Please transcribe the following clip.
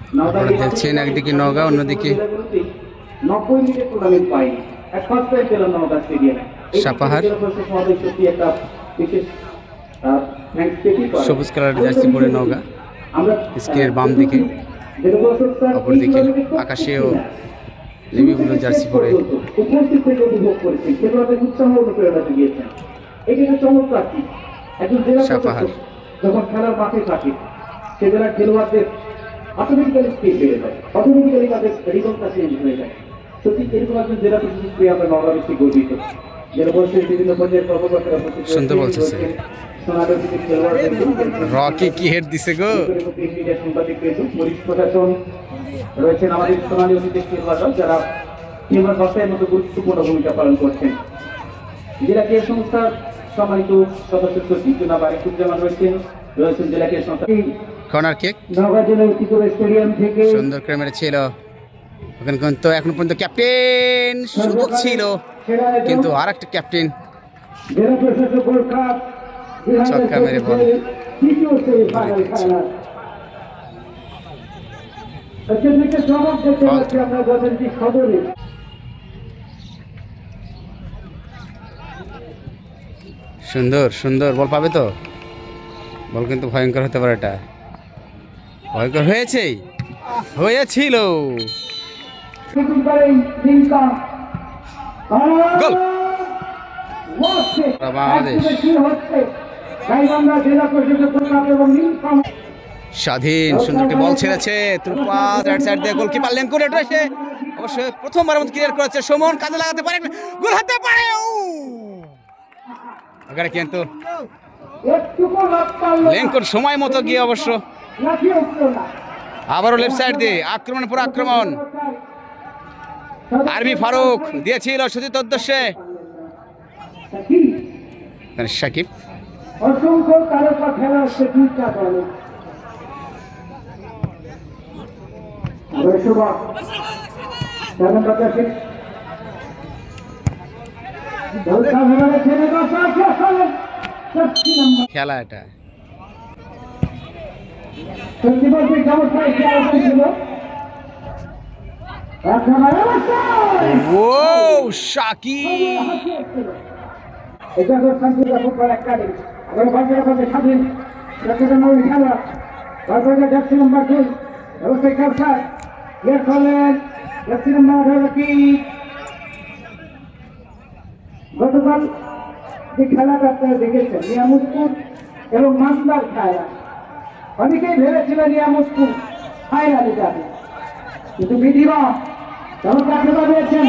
আপনারা দেখছেন একদিকে নওগাঁ, অন্যদিকে সাপাহার। সবুজ কালারের জার্সি পরে নওগাঁ স্ক্রিনের বাম দিকে, অপরদিকে আকাশেও নেভিগুলো জার্সি পরে সাপাহার। যখন খেলার মাঠে থাকে সে জেলার খেলোয়াড়দের অটোমেটিক্যালি স্পিড বেড়ে যায়, অটোমেটিক্যালি তাদের রিদমটা চেঞ্জ হয়ে যায়। সত্যি এরকম একজন জেলা প্রশাসক পেয়ে আমরা নওগাঁ বেশি গর্বিত। জেলা পরিষদের বিভিন্ন পর্যায়ের কর্মকর্তারা শুনতে বলতেছে রকি কি হেড দিছে গো। পুলিশ প্রশাসন রয়েছেন, আমাদের সোনালী অতিথি খেলোয়াড়রা যারা খেলোয়াড় বাছাইয়ের মতো গুরুত্বপূর্ণ ভূমিকা পালন করছেন। জেলা ক্রীড়া সংস্থার সম্মানিত সদস্য সচিব জনাব আরিফুজ্জামান রয়েছেন জেলা ক্রীড়া সংস্থা। কর্নার কিক নওগাঁ জেলা ঐতিহ্য স্টেডিয়াম থেকে সুন্দর করে মেরেছিল। ওখানে কিন্তু এখন পর্যন্ত ক্যাপ্টেন সুযোগ ছিল, কিন্তু আর একটা ক্যাপ্টেন জেলা প্রশাসক ছক্কা মেরে বল সুন্দর সুন্দর বল পাবে তো। বল কিন্তু ভয়ঙ্কর হতে পারে, এটা ভয়ঙ্কর হয়েছেই, হয়েছিল। গোল বাংলাদেশ। স্বাধীন সুন্দর একটি বল ছেড়েছে, রাইট সাইড দিয়ে গোলকিপার লেঙ্কুর এসে অবশ্যই প্রথমবারের মতো ক্লিয়ার করেছে। সুমন কাজে লাগাতে পারে, গোল হতে পারে। ওখানে কিন্তু লেঙ্কুর সময় মতো গিয়ে অবশ্য আবারও লেফট সাইড দিয়ে আক্রমণের পর আক্রমণ। আরবি ফারুক দিয়েছিল সুজিত উদ্দেশ্যে, সাকিব অসংখ্য তারকা খেলা হচ্ছে দুইটা দলে। খেলা এটা ও সাকিব এটা তো শান্তিপুর ফুটবল একাডেমি। আবার বাংলাদেশে স্বাধীন চট্টগ্রামের খেলা বাংলাদেশ জার্সি নাম্বার 2 অবশ্যই কালসার ইয়ার কলেন জার্সি নাম্বার কি গতকাল যে খেলাটা আপনারা দেখেছেন নিয়ামতপুর এবং মাসলার খেলা, অনেকেই ভেবেছিলেন নিয়ামতপুর ফাইনালে যাবে, কিন্তু বিধিবা যখন তাকে বানিয়েছেন